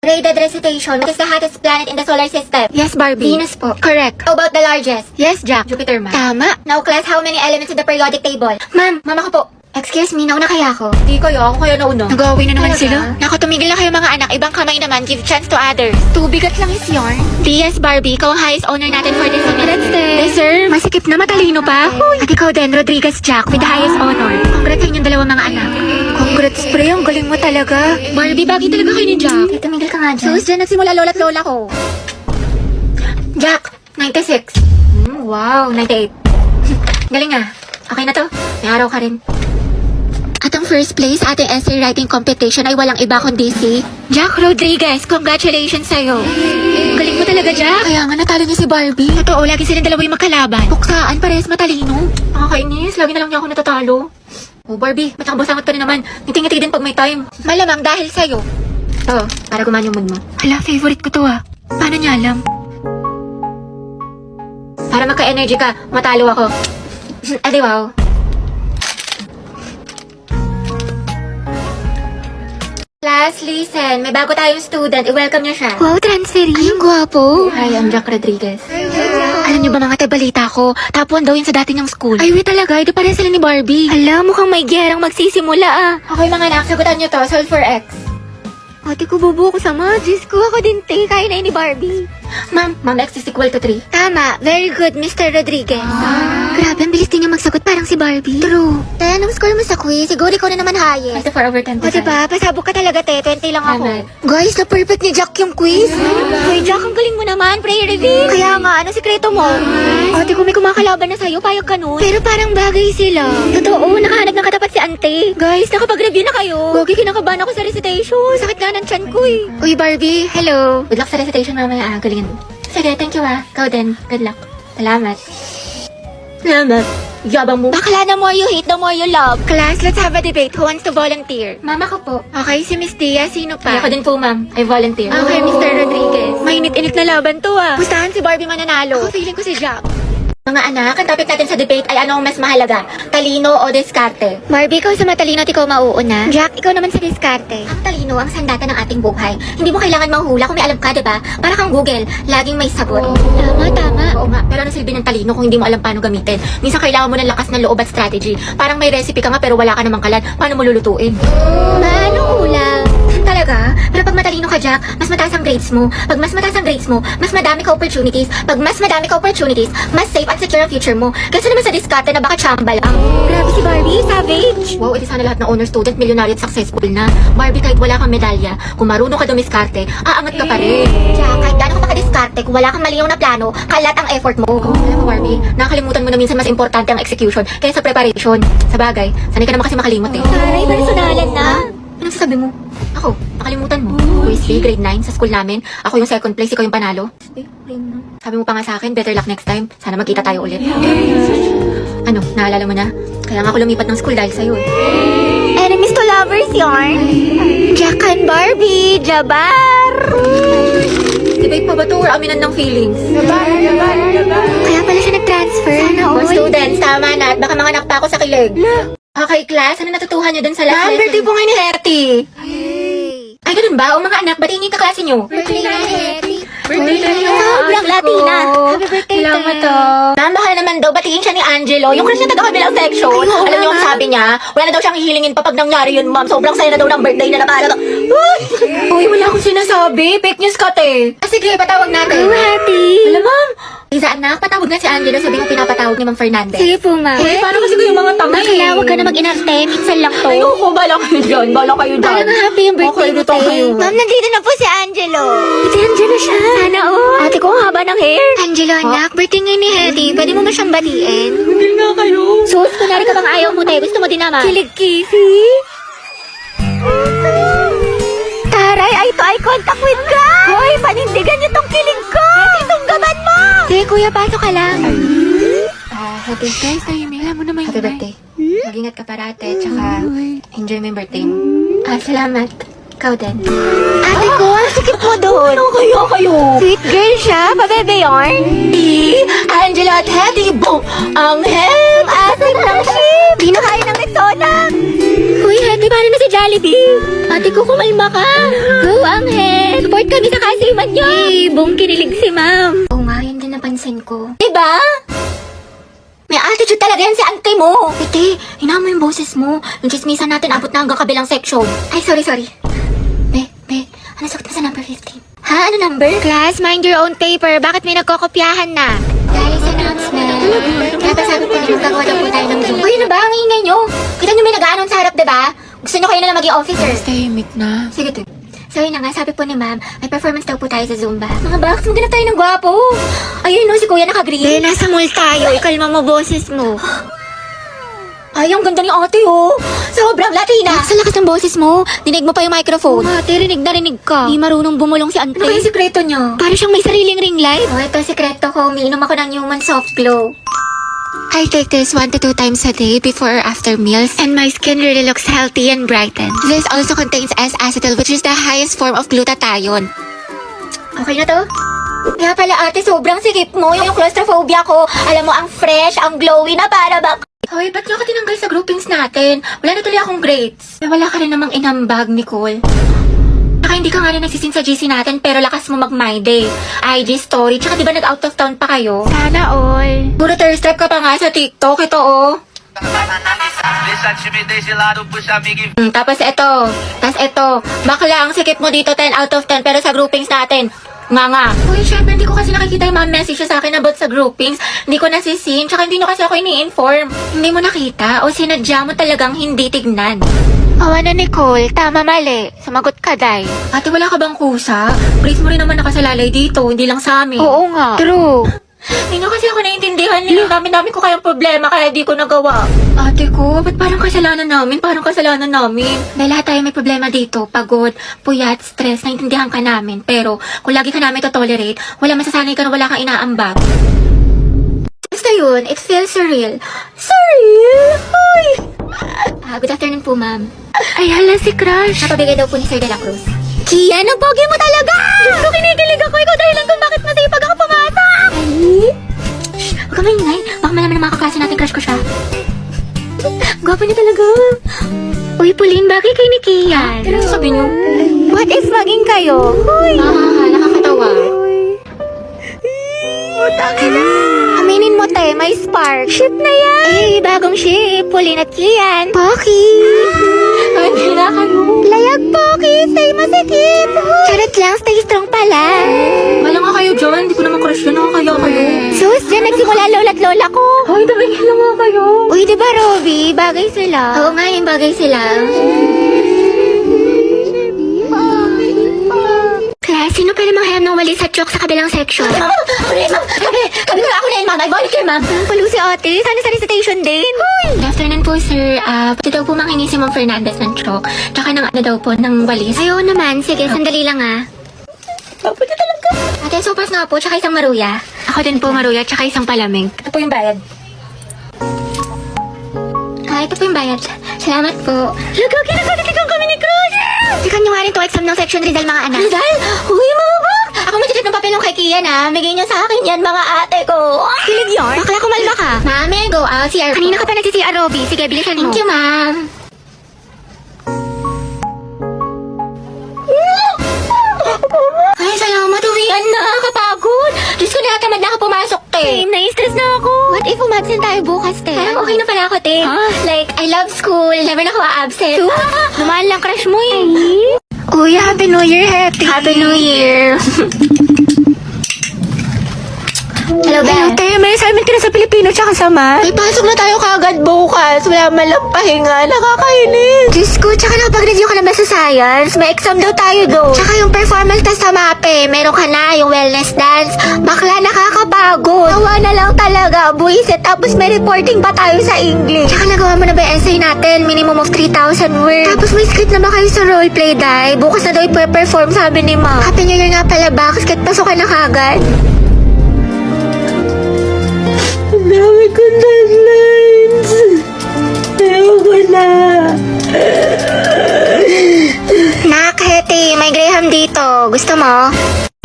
Rated recitation. What is the hottest planet in the solar system? Yes, Barbie. Venus po. Correct. How about the largest? Yes, Jack. Jupiter, ma'am. Tama. Now, class, how many elements in the periodic table? Ma'am, mama ko po. Excuse me, nauna kaya ako? Hindi kayo, ako kayo nauna. Nag-away na naman Talaga? sila. Naku, tumigil na kayo mga anak. Ibang kamay naman. Give chance to others. Tubigat lang is yarn. DS Barbie, ikaw ang highest honor natin for this semester. Deserve. Masikip na matalino pa. At ikaw din, Rodriguez Jack, with the highest honor. Congrats sa inyong dalawang mga anak. Congrats, pre. Ang galing mo talaga. Barbie, bagay talaga kayo ni Jack. Eh, tumigil ka nga dyan. Sus, dyan nagsimula lola't lola ko. Jack, 96. Wow, 98. Galing ah. Okay na to. May araw ka rin. At ang first place sa ating essay writing competition ay walang iba kundi si Jack Rodriguez. Congratulations sa'yo. Galing mo talaga, Jack. Kaya nga natalo niya si Barbie. Totoo, lagi silang dalawa yung magkalaban. Puksaan, parehas matalino. Nakakainis, lagi na lang niya ako natatalo. Oh, Barbie, ba't nakabasangot ka na naman? Ngiti-ngiti din pag may time. Malamang dahil sa'yo. Oo, para gumana yung mood mo. Hala, favorite ko to ah. Paano niya alam? Para magka-energy ka, matalo ako. Adi wow. Class, listen. May bago tayong student. I-welcome niyo siya. Wow, transferee. Ay, ang gwapo. Hi, I'm Jack Rodriguez. Alam niyo ba mga tabalita ko? Top 1 daw yun sa dati niyang school. Ay, wait talaga. Ito pa rin sila ni Barbie. Hala, mukhang may gerang magsisimula ah. Okay mga anak, sagutan niyo to. Solve for X. Ate ko, bubo ko sama. Diyos ko, ako din te. Kaya na yun ni Barbie. Ma'am, X is equal to 3. Tama. Very good, Mr. Rodriguez. Grabe, ang bilis din niya magsagot parang si Barbie. True. Te, anong score mo sa quiz? Siguro ikaw na naman highest. 24 over 10 O diba, pasabog ka talaga te. 20 lang ako. Tama. Guys, na-perfect ni Jack yung quiz. Hoy, Jack, ang galing mo naman. Prayer reveal. Kaya nga, ano sikreto mo? Ate ko, may kumakalaban na sa'yo. Payag ka nun. Pero parang bagay sila. Totoo, nakahanap ng katapat si ante. Guys, nakapag-review na kayo. Gogi, kinakabahan ako sa recitation. Sakit nga ng tiyan ko eh. Uy, Barbie, hello. Good luck sa recitation mamaya. Galingan mo. Sige, thank you ah. Ikaw din. Good luck. Salamat. Salamat. Yabang mo. Bakla, the more you hate, the more you love. Class, let's have a debate. Who wants to volunteer? Mama ko po. Okay, si Miss Tia. Sino pa? Ako din po, ma'am. I volunteer. Okay, Mr. Rodriguez. Mainit-init na laban to ah. Gustahan si Barbie mananalo. Ako feeling ko si Jack. Mga anak, ang topic natin sa debate ay ano ang mas mahalaga? Talino o diskarte? Barbie, ikaw sa matalino at ikaw mauuna. Jack, ikaw naman sa diskarte. Ang talino ang sandata ng ating buhay. Hindi mo kailangan manghula kung may alam ka, diba? Para kang Google, laging may sagot. Tama, tama. Oo nga, pero ano silbi ng talino kung hindi mo alam paano gamitin? Minsan kailangan mo ng lakas ng loob at strategy. Parang may recipe ka nga pero wala ka namang kalan. Paano mo lulutuin? Anong ulam? Talaga? Pero pag matalino ka, Jack, mas mataas ang grades mo. Pag mas mataas ang grades mo, mas madami ka opportunities. Pag mas madami ka opportunities, mas safe at secure ang future mo. Kasi naman sa diskarte na baka chamba lang. Grabe si Barbie, savage. Wow, edi sana lahat ng honor student, milyonaryo at successful na. Barbie, kahit wala kang medalya, kung marunong ka dumiskarte, aangat ka pa rin. Jack, kahit gano'n ka makadiskarte, kung wala kang malinaw na plano, kalat ang effort mo. Alam mo, Barbie, nakakalimutan mo na minsan mas importante ang execution kaysa preparation. Sa bagay, sanay ka naman kasi makalimot eh. Taray, personalan na. Anong sasabi mo? Ako, nakalimutan mo. Quiz day, grade 9, sa school namin. Ako yung second place, ikaw yung panalo. Sabi mo pa nga sa akin, better luck next time. Sana magkita tayo ulit. Ano, naalala mo na? Kaya nga ako lumipat ng school dahil sa'yo eh. Enemies to lovers, yarn. Jack and Barbie, Jabar. Debate pa ba to or aminan ng feelings? Kaya pala siya nag-transfer. Sana Mga students, tama na at baka manganak pa ako sa kilig. Okay, class, ano natutuhan niyo dun sa last lesson? Birthday po ngayon ni Hetty. Ay, ganun ba? O mga anak, batiin niyo yung kaklase niyo. Birthday na, Hetty. Birthday na niya. Sobrang Latina. Happy birthday, Salamat Ma'am, baka naman daw, batiin siya ni Angelo. Yung crush niya taga-kabilang section. Alam niyo ang sabi niya? Wala na daw siyang hihilingin pa pag nangyari yun, ma'am. Sobrang saya na daw ng birthday na napala. Uy, wala akong sinasabi. Fake news ka, te. Sige, patawag natin. Happy. Alam, ma'am. Lisa, anak, patawag na si Angelo. Sabi mo pinapatawag ni Ma'am Fernandez. Sige po, ma. Uy, paano kasi kayo mga tanga Bakla, huwag ka na mag-inarte. Minsan lang to. Ayoko, bala kayo dyan. Bala kayo dyan. Parang happy yung birthday Okay, mo, dito te. kayo. Ma'am, nandito na po si Angelo. Si Angelo siya. Sana all. Ate ko, ang haba ng hair. Angelo, anak, birthday ngayon ni Hetty. Pwede mo ba siyang batiin? Hindi nga kayo. Sus, kunwari ka bang ayaw mo, te. Gusto mo din naman. Kilig, Kisi. Taray, eye to eye contact with God. Hoy, panindigan niyo tong kilig ko. Itong gaban mo. Sige, kuya, pasok ka lang. Happy Guys, tahimik. Alam mo naman Happy birthday. Mag-ingat ka parate, tsaka enjoy mo yung birthday mo. Salamat. Ikaw din. Ate ko, ang sikip mo doon. Ano kayo? Sweet girl siya, pabebe yarn. Angelo at Hetty, boom! Ang hem! Asim ng ship. Di na kaya ng Rexona. Uy, Hetty, paano na si Jollibee? Ate ko, kumalma ka. Go, Angel. Support niyo! Hey, buong kinilig si ma'am. Oo nga, yun din napansin ko. Diba? May attitude talaga yan si auntie mo. Ate, hinaan mo yung boses mo. Yung chismisan natin abot na hanggang kabilang section. Ay, sorry. Be, ano suot mo sa number 15? Ha? Ano number? Class, mind your own paper. Bakit may nagkokopyahan na? Guys, announcement. Kaya ba sabi ko na magkagawa daw po tayo ng Zoom? Uy, ano ba? Ang ingay nyo. Kita nyo may nag-aanon sa harap, diba? Gusto nyo kayo na lang maging officer. Tahimik na. Sige, te. So yun na nga, sabi po ni ma'am, may performance daw po tayo sa Zumba. Mga box, maghanap tayo ng gwapo. Ayun no, si kuya naka-green. Be, nasa mall tayo. Ikalma mo boses mo. Ay, ang ganda ni ate oh. Sobrang Latina. Sa lakas ng boses mo, dinig mo pa yung microphone. Ate, rinig na rinig ka. Di marunong bumulong si ante. Ano kaya sikreto niyo? Para siyang may sariling ring light. Oh, ito sikreto ko, umiinom ako ng human soft glow. I take this 1 to 2 times a day before or after meals, and my skin really looks healthy and brightened. This also contains S-acetyl, which is the highest form of glutathione. Okay na to? Kaya pala ate, sobrang sikip mo. Yung claustrophobia ko, alam mo, ang fresh, ang glowy na para ba... Hoy, ba't niyo ka tinanggal sa groupings natin? Wala na tuloy akong grades. Eh, wala ka rin namang inambag, Nicole. Saka hindi ka nga rin nagsisin sa GC natin, pero lakas mo mag-my day. IG story, tsaka di ba nag-out of town pa kayo? Sana all. Puro thirst trap ka pa nga sa TikTok, ito oh. Deixa a timidez de lado, puxa amigo e Tapos ito, bakla ang sikip mo dito 10 out of 10, pero sa groupings natin, nga. Uy, syempre, hindi ko kasi nakikita yung mga message sa akin about sa groupings. Hindi ko nasisin, tsaka hindi nyo kasi ako ini-inform. Hindi mo nakita, o sinadya mo talagang hindi tignan. Awa na Nicole, tama mali. Sumagot ka, Day. Ate, wala ka bang kusa? Grace mo rin naman nakasalalay dito, hindi lang sa amin. Oo nga. True. Hindi nyo kasi ako naiintindihan nila. Dami ko kayang problema, kaya di ko nagawa. Ate ko, ba't parang kasalanan namin? Dahil lahat tayo may problema dito. Pagod, puyat, stress, naiintindihan ka namin. Pero, kung lagi ka namin to-tolerate, wala masasanay ka na wala kang inaambag. Basta yun, it feels surreal. Surreal? Hoy! Good afternoon po, ma'am. Ay, hala si Crush. Napabigay daw po ni Sir De La Cruz. Kian, ang pogi mo talaga! Gusto kinikilig ako. Ikaw dahilan kung bakit masipag ako pumasok. Huwag ka maingay. Baka malaman ng mga kaklase natin crush ko siya. Gwapo niya talaga. Uy, Pauline, bagay kay ni Kian. Pero sabi niyo, What if maging kayo? nakakatawa. Aminin mo, te, may spark. Ship na yan. Eh, bagong ship. Pauline at Kian. Poki. Ay, bila kayo. Layag, Poki. Stay masikip. Charot lang, stay strong pala. Wala nga kayo dyan, hindi ko naman crush yun. Nakakaya kayo. Sus, dyan nagsimula lola't lola ko. Hoy, tabigil lang nga kayo. Uy, di ba, Robby? Bagay sila. Oo nga, yung bagay sila. Class, sino pala mga hayam ng wali sa chok sa kabilang section? Ma'am, kami na ako na yun, ma'am. I volunteer, ma'am. Palo si ate, sana sa recitation din. Good afternoon po, sir. Pati daw po mangingi si Ma'am Fernandez ng chalk. Tsaka ng ano daw po, ng walis. Ayaw naman, sige, sandali lang ah. Gwapo niya talaga. Ate, sopas nga po, tsaka isang maruya. Ako din po, Maruya, tsaka isang palamig. Ito po yung bayad. Ito po yung bayad. Salamat po. Lugo, kinasalitikang kami ni Cruz! Tikan nyo nga rin to exam ng section Rizal, mga anak. Rizal? Uy, mga bak! Ako may ng papel ng kay Kian, ha? Bigay niyo sa akin yan, mga ate ko. Kilig yun? Bakla kumalma ka. Ma'am, may go out. CR po. Kanina ka pa nagsi-CR, Robby. Sige, bilisan mo. Thank you, ma'am. Ay, salamat. Uwian na. Kapagod. Diyos ko, nakatamad na ako pumasok, te. Same, nai-stress na ako. What if umabsent tayo bukas, te? Parang okay na pala ako, te. Huh? Like, I love school. Never na ako absent. Dumaan lang crush mo eh. Uy, Happy New Year, Happy. Happy New Year. Hello, Hello, Beth. te. May assignment ka na sa Pilipino tsaka sa math. Ay, pasok na tayo kagad bukas. Wala malang pahinga. Nakakainis. Diyos ko, tsaka nakapag-review ka na ba sa science? May exam daw tayo doon. Tsaka yung performance test sa MAPE, meron ka na, yung wellness dance. Bakla, nakakapagod. Awa na lang talaga, buwisit. Tapos may reporting pa tayo sa English. Tsaka nagawa mo na ba yung essay natin? Minimum of 3,000 words. Tapos may script na ba kayo sa roleplay, Day? Bukas na daw i-perform, sabi ni Ma. Happy New Year nga pala ba? Kasi pasok ka na kagad. Ang dami kong deadlines. Ayoko na. Nak, Hetty, may Graham dito. Gusto mo?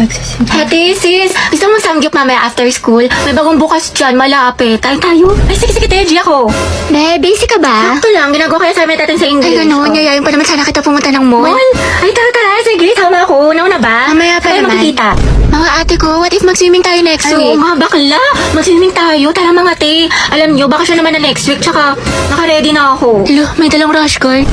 Ate, sis, gusto mong samgyup mamaya after school? May bagong bukas dyan, malapit. Tayo tayo. Ay, sige, Teji, ako. Be, busy ka ba? Sakto lang, ginagawa ko yung assignment natin sa English. Ay, ganun. Oh. Yayain pa naman sana kita pumunta ng mall. Mall? Ay, tara, sige, tama ako. Nauna ba? Mamaya pa Tayo naman. makikita. Mga ate ko, what if mag-swimming tayo next Ay, oo week? nga, bakla. Mag-swimming tayo. Tara mga te. Alam nyo, baka siya naman na next week. Tsaka, naka-ready na ako. Hello, may dalang rush guard.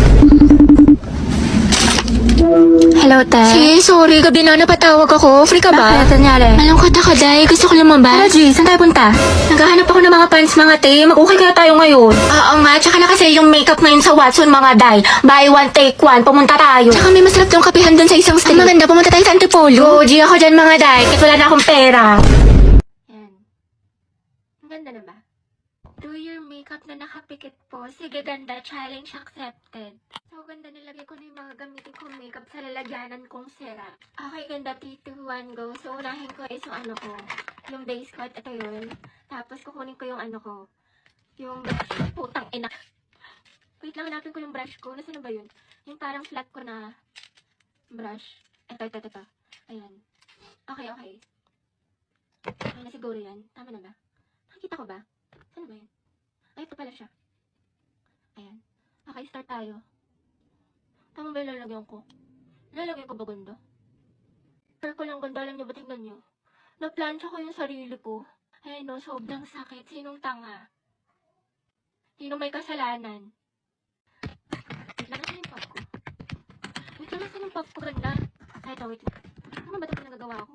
Hello, te. Sis, sorry. Gabi na napatawag ako. Free ka ba? Bakit? Nangyari? Malungkot ako, Day. Gusto ko Tara, lumabas. G, saan tayo punta? Naghahanap ako ng mga pants, mga te. Mag-okay kaya tayo ngayon. Oo nga, tsaka na kasi yung makeup ngayon sa Watson, mga day. Buy one, take one. Pumunta tayo. Tsaka may masarap tong kapihan dun sa isang street. Ang maganda, pumunta tayo sa Antipolo. Go, G, ako dyan, mga day. Kahit wala na akong pera. Yan. Ang ganda na ba? Do your makeup na nakapikit po. Sige, ganda. Challenge accepted. So, ganda nilagay ko na yung mga gamitin kong makeup sa lalagyanan kong sera. Okay, ganda. 3, 2, 1, go. So, unahin ko is yung ano ko. Yung base coat. Ito yun. Tapos, kukunin ko yung ano ko. Yung putang ina. Wait lang, hanapin ko yung brush ko. Nasaan na ba yun? Yung parang flat ko na brush. Ito. Ayan. Okay. Ay, na siguro yan. Tama na ba? Nakikita ko ba? Saan ba yun? Ay, ito pala siya. Ayan. Okay, start tayo. Tama ba yung lalagyan ko? Lalagyan ko ba ganda? Pero ko lang ganda, alam niyo ba, tingnan niyo. Naplansya ko yung sarili ko. Ay no, sobrang sakit. Sinong tanga? Sino may kasalanan? Wait lang, nasan yung pop ko? Wait lang, nasan yung pop ko, ganda? Ay, ito, wait lang. Tama ba ito pinagagawa ko?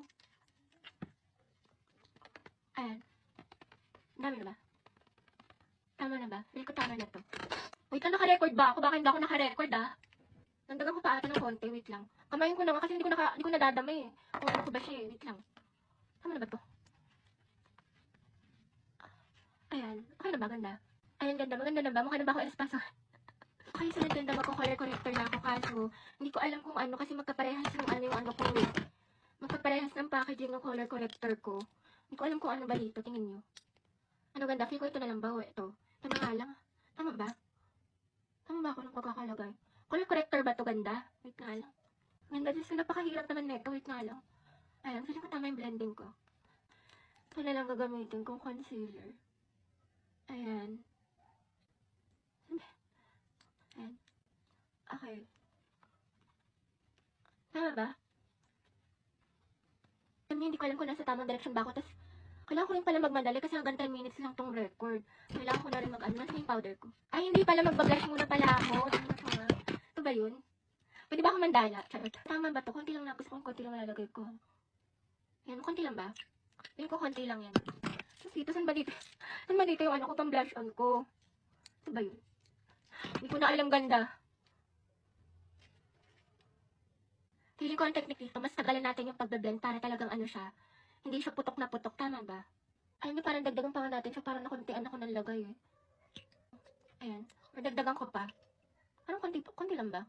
Ayan. Dami na ba? Tama na ba? Feel ko tama na to. Wait lang, naka-record ba ako? Baka hindi ako naka-record Nandagan ko pa ata ng konti. Wait lang. Kamayin ko na nga kasi hindi ko nadadama Kung ano ko ba siya Wait lang. Tama na ba to? Ayan. Okay na ba? Ganda. Ayan, ganda. Maganda na ba? Mukha na ba ako espaso? Okay, sunod ganda. Magko-color corrector na ako kaso hindi ko alam kung ano kasi magkaparehas ng ano yung ano ko Magkaparehas ng packaging ng color corrector ko. Hindi ko alam kung ano ba dito. Tingin nyo. Ano ganda? Feel ko ito na lang ba? O ito? Ito na nga lang. Tama ba? Tama ba ako ng pagkakalagay? Color corrector ba to ganda? Wait nga lang. Ganda. Just napakahirap naman na ito. Wait nga lang. Ayan. Feeling ko tama yung blending ko. Ito na lang gagamitin kong concealer. Ayan. Ayan. Okay. Tama ba? Hindi ko alam kung nasa tamang direction ba ako. Tapos, kailangan ko rin pala magmadali kasi hanggang 10 minutes lang tong record. Kailangan ko na rin mag-ano. Nasa yung powder ko? Ay, hindi pala. Magbablush muna pala ako. Ito ba yun? Pwede ba ako mandala? Charot. Tama ba to? Konti lang na. Gusto kong konti lang lalagay ko. Yan, konti lang ba? Yan ko, konti lang yan. Tapos dito, saan ba dito? Saan ba dito yung ano ko, pang blush on ko? Ito ba yun? Hindi ko na alam ganda. Feeling ko ang technique dito, mas tagalan natin yung pagbe-blend para talagang ano siya. Hindi siya putok na putok, tama ba? Ayun yung parang dagdagan pa nga natin siya, parang nakuntian ako ng lagay Ayan, madagdagan ko pa. Parang konti lang ba?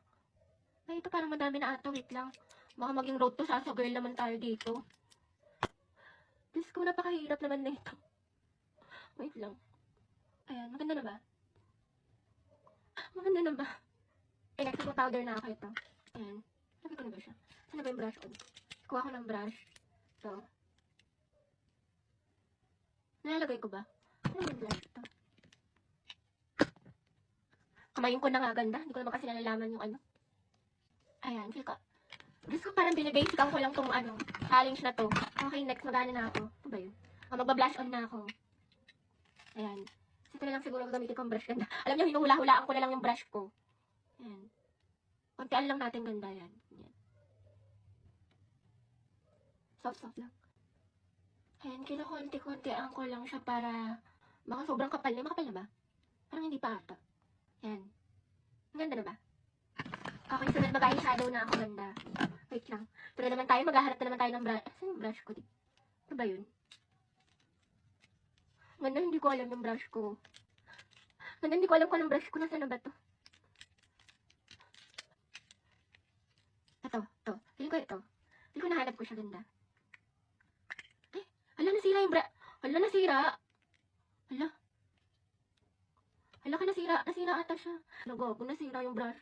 Ay, ito parang madami na ata, wait lang. Baka maging road to Sasa girl naman tayo dito. Diyos ko, napakahirap naman na ito. Wait lang. Ayan, maganda na ba? Maganda na ba? Ay, next powder na ako ito. Ayan. Sabi ko na ba siya? Saan na ba yung brush on? Kuha ko ng brush. Ito. Nalalagay ko ba? Ano yung brush ito? Kamayin ko na nga ganda. Hindi ko naman kasi nalalaman yung ano. Ayan, feel ko. Diyos ko, parang binibasican ko lang tong ano, challenge na to. Okay, next, mag-ano na ako. Ito ba yun? Magbablush on na ako. Ayan. Ito na lang siguro gagamitin kong brush. Ganda. Alam niyo, hinuhula-hulaan ko na lang yung brush ko. Ayan. Kontian lang natin ganda yan. Ayan. Soft lang. Ayan, kinukunti-kuntian ko lang siya para baka sobrang kapal na. Makapal na ba? Parang hindi pa ata. Ayan. Ang ganda na ba? Okay, sunod mag-eyeshadow na ako ganda. Wait lang. Ito na naman tayo, maghahanap na naman tayo ng brush. Saan yung brush ko? Ito ba yun? Ganda, hindi ko alam yung brush ko. Ganda, hindi ko alam kung anong brush ko. Nasaan na ba to? Ito. Feeling ko ito. Feeling ko nahanap ko siya ganda. Eh, hala, nasira yung brush. Hala, nasira. Hala. Hala ka, nasira. Nasira ata siya. Nago, kung nasira yung brush.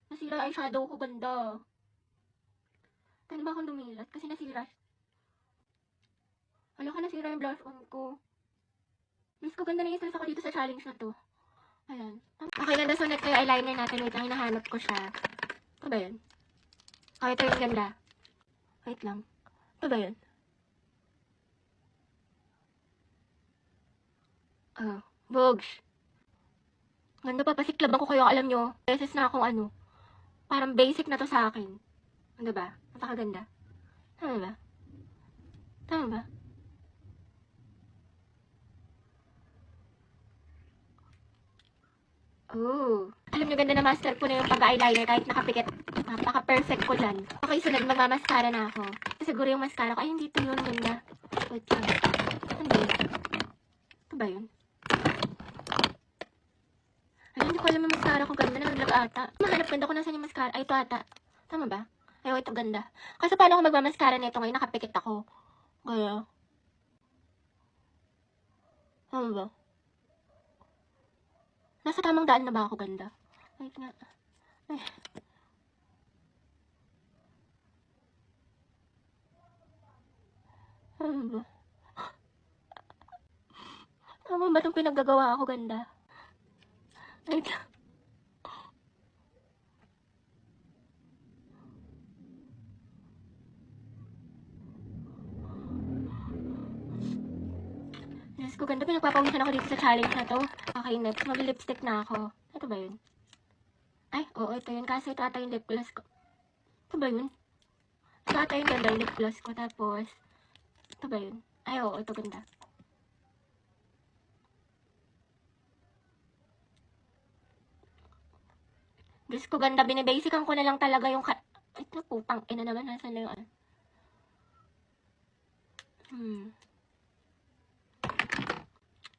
Nasira eyeshadow ko, ganda. Tayo ba akong lumilat? Kasi nasira. Sira yung blush on ko. Miss ko, ganda na yung stress ako dito sa challenge na to. Ayan. Okay, ganda. So, next yung eyeliner natin. Wait lang, hinahanap ko siya. Ito ba yun? Oh, ito yung ganda. Wait lang. Ito ba yun? Oh, Bogs. Ganda pa, pasiklab ako kayo. Alam nyo, beses na akong ano. Parang basic na to sa akin. Ano ba? Napakaganda. Tama ba? Tama ba? Oh. Alam nyo, ganda na master ko na yung pag-eyeliner kahit nakapikit. Napaka-perfect ko dyan. Okay, sunod magmamaskara na ako. Siguro yung mascara ko. Ay, hindi to yun. Ganda. Wait lang. Ano ba yun? Ito ba yun? Ay, hindi ko alam yung mascara ko. Ganda. Naglag ata. Mahanap ganda ko nasan yung mascara. Ay, ito ata. Tama ba? Ay, ito ganda. Kasi paano ako magmamaskara nito ngayon? Nakapikit ako. Kaya. Tama ba? Nasa tamang daan na ba ako, ganda? Wait nga. Ay. Tama ba? Tama ba itong pinaggagawa ako, ganda? Wait lang. Diyos ko, ganda. Pinagpapawisan ako dito sa challenge na to. Okay, next. Mag-lipstick na ako. Ito ba yun? Ay, oo, ito yun. Kasi ito ata yung lip gloss ko. Ito ba yun? Ito ata yung ganda yung lip gloss ko. Tapos, ito ba yun? Ay, oo, ito ganda. Diyos ko, ganda. Binibasican ko na lang talaga yung ito, putang ina naman. Nasaan na yung ano?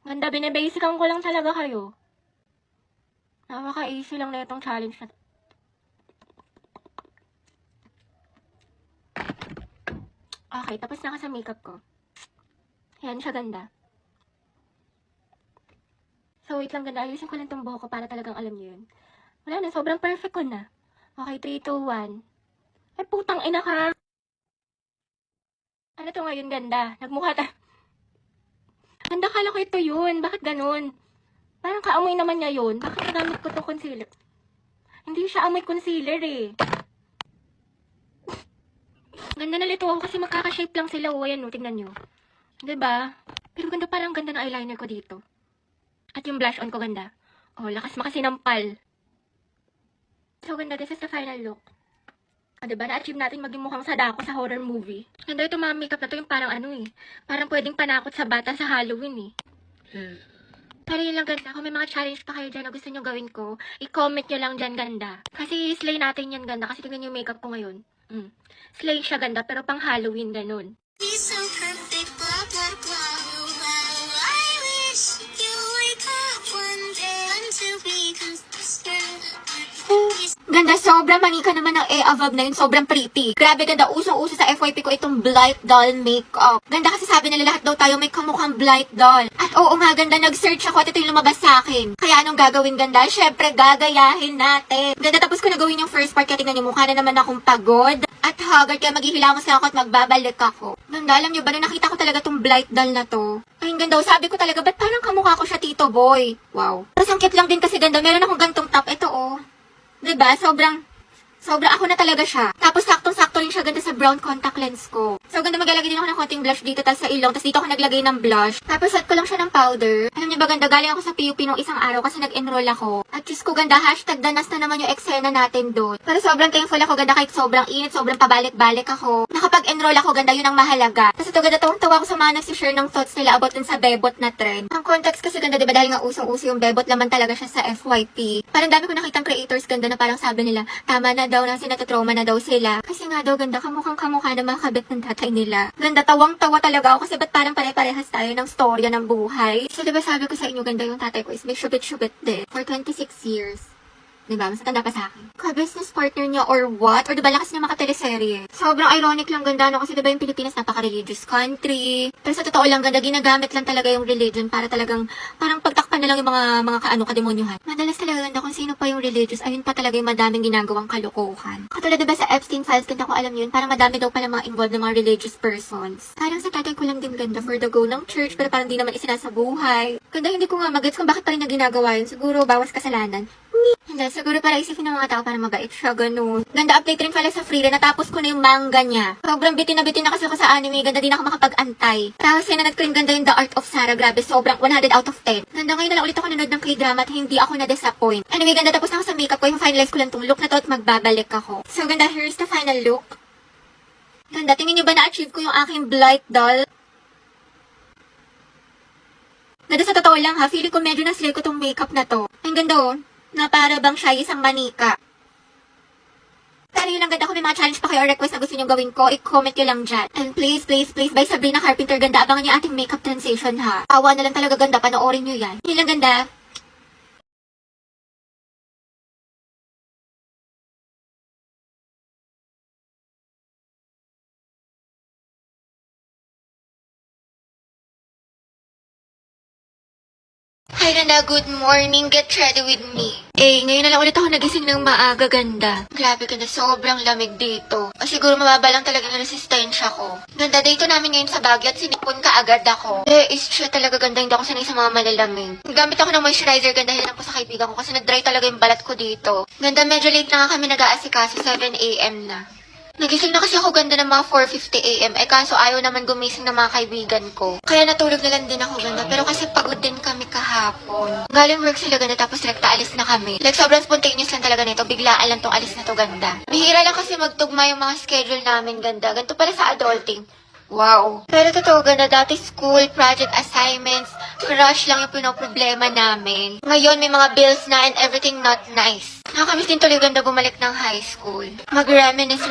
Ganda, binibasican ko lang talaga kayo. Napaka-easy lang na itong challenge na to. Okay, tapos na ka sa makeup ko. Yan siya, ganda. So, wait lang, ganda. Ayusin ko lang itong buhok ko para talagang alam niyo yun. Wala na, sobrang perfect ko na. Okay, 3, 2, 1. Ay, putang ina ka. Ano to ngayon, ganda? Nagmukha ta. Ganda, kala ko ito yun. Bakit ganun? Parang kaamoy naman niya yun. Bakit nagamit ko to concealer? Hindi siya amoy concealer eh. Ganda na lito ako kasi magkaka-shape lang sila. O, ayan o, tingnan nyo. Diba? Pero ganda, parang ganda ng eyeliner ko dito. At yung blush on ko ganda. Oh, lakas makasinampal. So ganda, this is the final look. O, diba? Na-achieve natin maging mukhang Sadako sa horror movie. Ganda ito mga makeup na to yung parang ano eh. Parang pwedeng panakot sa bata sa Halloween eh. Pero yun lang, ganda. Kung may mga challenge pa kayo dyan na gusto nyo gawin ko, i-comment nyo lang dyan, ganda. Kasi slay natin yan, ganda. Kasi tingnan yung makeup ko ngayon. Slay siya, ganda. Pero pang Halloween, ganun. Be so perfect, blah blah blah. Well, I wish you wake up one day and to be consistent. Ganda, sobrang manika naman ng e-avab na yun. Sobrang pretty. Grabe, ganda. Usong-uso sa FYP ko itong Blight Doll makeup. Ganda kasi sabi nila lahat daw tayo may kamukhang Blight Doll. At oo nga, ganda. Nag-search ako at ito yung lumabas sa akin. Kaya anong gagawin, ganda? Syempre, gagayahin natin. Ganda, tapos ko na gawin yung first part. Kaya tingnan niyo, mukha na naman akong pagod. At haggard, kaya maghihilamos lang ako at magbabalik ako. Ganda, alam niyo ba, nung nakita ko talaga tong Blight Doll na to. Ay, ganda. Sabi ko talaga, ba't parang kamukha ko siya, Tito Boy? Wow. Pero sangkit lang din kasi, ganda. Meron akong gantong top. Ito, oh. Diba? Sobrang ako na talaga siya. Tapos saktong-sakto rin siya ganda sa brown contact lens ko. So ganda, maglalagay din ako ng konting blush dito tapos sa ilong. Tapos dito ako naglagay ng blush. Tapos set ko lang siya ng powder. Alam niyo ba, ganda, galing ako sa PUP nung isang araw kasi nag-enroll ako. At Diyos ko, ganda, hashtag danas na naman yung eksena natin doon. Pero sobrang thankful ako, ganda, kahit sobrang init, sobrang pabalik-balik ako. Nakapag-enroll ako, ganda, yun ang mahalaga. Tapos ito, ganda, tawang-tawa ako sa mga nagsishare ng thoughts nila about dun sa bebot na trend. Ang context kasi, ganda, diba, dahil nga usong-uso yung bebot, laman talaga siya sa FYP. Parang dami ko nakitang creators, ganda, na parang sabi nila, tama na daw na sinatotrauma na daw sila. Kasi nga daw, ganda, kamukhang-kamukha na mga kabit ng tatay nila. Ganda, tawang-tawa talaga ako kasi ba't parang pare-parehas tayo ng storya ng buhay. So, diba sabi ko sa inyo, ganda, yung tatay ko is may syubit-syubit din for 26 years. Diba? Mas matanda pa sa akin. Ka-business partner niya or what? Or diba lakas niya makateleserye? Sobrang ironic lang ganda, no? Kasi diba yung Pilipinas napaka-religious country. Pero sa totoo lang ganda, ginagamit lang talaga yung religion para talagang, parang pagtakpan na lang yung mga kademonyohan. Madalas talaga ganda kung sino pa yung religious, ayun pa talaga yung madaming ginagawang kalokohan. Katulad diba sa Epstein files, ganda ko alam yun, parang madami daw pala mga involved na mga religious persons. Parang sa tatay ko lang din ganda for the go ng church, pero parang di naman isinasabuhay. Ganda, hindi ko nga magets kung bakit pa rin na ginagawa yun. Siguro bawas kasalanan. Hindi, siguro para isipin ng mga tao para mabait siya, ganun. Ganda update rin pala sa Freerun, natapos ko na yung manga niya. Sobrang bitin na kasi ako sa anime, ganda din ako makapag-antay. Tapos sinanad ko rin ganda yung The Art of Sarah, grabe, sobrang 100 out of 10. Ganda, ngayon na lang ulit ako nanood ng K-drama at hindi ako na-disappoint. Anyway, ganda, tapos na ako sa makeup ko, yung finalize ko lang tong look na to at magbabalik ako. So ganda, here's the final look. Ganda, tingin nyo ba na-achieve ko yung aking blight doll? Ganda, sa totoo lang ha, feeling ko medyo na-slay ko tong makeup na to. Ang ganda oh, na para bang siya isang manika. Pero yun lang ganda, kung may mga challenge pa kayo or request na gusto nyo gawin ko, i-comment nyo lang dyan. And please by Sabrina Carpenter, ganda, abangan nyo ating makeup transition ha. Awa na lang talaga ganda, panoorin nyo yan. Yun lang ganda. Hi ganda, good morning. Get ready with me. Ngayon na lang ulit ako nagising ng maaga, ganda. Grabe ganda, sobrang lamig dito. O siguro mababa lang talaga yung resistensya ko. Ganda, dito namin ngayon sa Baguio at sinipon ka agad ako. Is siya talaga ganda, hindi ako sanay sa mga malalamig. Gamit ako ng moisturizer, ganda, dahil lang po sa kaibigan ko kasi nag-dry talaga yung balat ko dito. Ganda, medyo late na nga kami nag-aasikaso, 7 AM na. Nagising na kasi ako ganda ng mga 4:50 AM, kaso ayaw naman gumising ng mga kaibigan ko. Kaya natulog na lang din ako ganda, pero kasi pagod din kami kahapon. Galing work sila ganda, tapos rekta alis na kami. Like sobrang spontaneous lang talaga nito, biglaan lang tong alis na to ganda. Bihira lang kasi magtugma yung mga schedule namin ganda, ganito pala sa adulting. Wow. Pero totoo ganda, dati school, project assignments, crush lang yung pinoproblema namin. Ngayon may mga bills na and everything not nice. Nakakamiss din tuloy ganda bumalik ng high school. Mag-reminisce,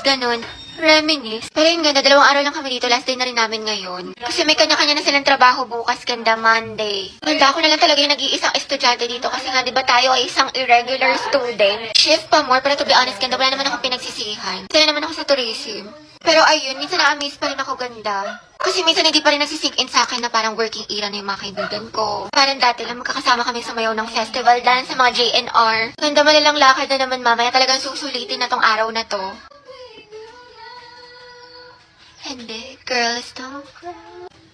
ganun. Reminisce. Pero yun ganda, 2 araw lang kami dito, last day na rin namin ngayon. Kasi may kanya-kanya na silang trabaho bukas, ganda Monday. Ganda, ako na lang talaga yung nag-iisang estudyante dito kasi nga diba tayo ay isang irregular student. Shift pa more, pero to be honest ganda, wala naman akong pinagsisihan. Kaya naman ako sa tourism. Pero ayun, minsan na-amaze pa rin ako ganda. Kasi minsan hindi pa rin nagsisink in sa akin na parang working era na yung mga kaibigan ko. Parang dati lang magkakasama kami sa mayaw ng festival dance sa mga JNR. Ganda, malalang lakad na naman mamaya, talagang susulitin na tong araw na to. Hindi, girls don't cry.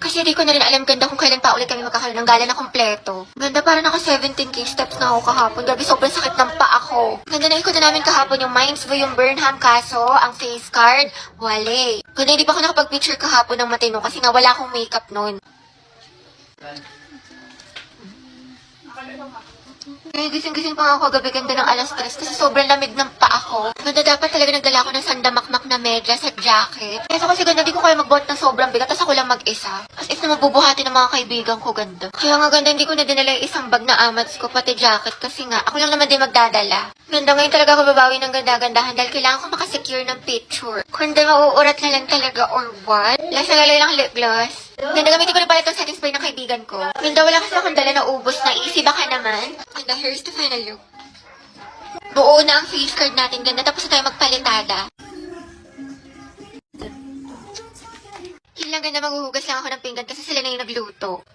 Kasi di ko na rin alam ganda kung kailan pa ulit kami magkakaroon ng gala na kompleto. Ganda, parang naka 17K steps na ako kahapon. Gabi, sobrang sakit ng paa ko. Ganda, naikot na namin kahapon yung Minds View, yung Burnham, kaso ang face card, wale. Ganda, hindi pa ako nakapag-picture kahapon ng matino kasi nga wala akong makeup nun. Gising-gising pa nga ako kagabi ganda ng 3:00 kasi sobrang lamig ng paa ko. Ganda, dapat talaga nagdala ako ng sandamakmak na medyas at jacket. Kaya kasi ganda, di ko kaya magbuhat ng sobrang bigat, tapos ako lang mag-isa. As if na mabubuhati ng mga kaibigan ko ganda. Kaya nga ganda, hindi ko na dinala yung isang bag na amats ko, pati jacket, kasi nga ako lang naman din magdadala. Ganda, ngayon talaga ako babawi ng ganda-gandahan dahil kailangan ko makasecure ng picture. Kung hindi mauurat na lang talaga or what? Last na lalay ng lip gloss. Ganda, gamitin ko na pala itong setting spray ng kaibigan ko. Ganda, wala kasi akong dala na ubos na easy baka naman. Ganda, here's the final look. Buo na ang face card natin, ganda, tapos na tayo magpalitada. Yun lang ganda, maghuhugas lang ako ng pinggan kasi sila na yung nagluto.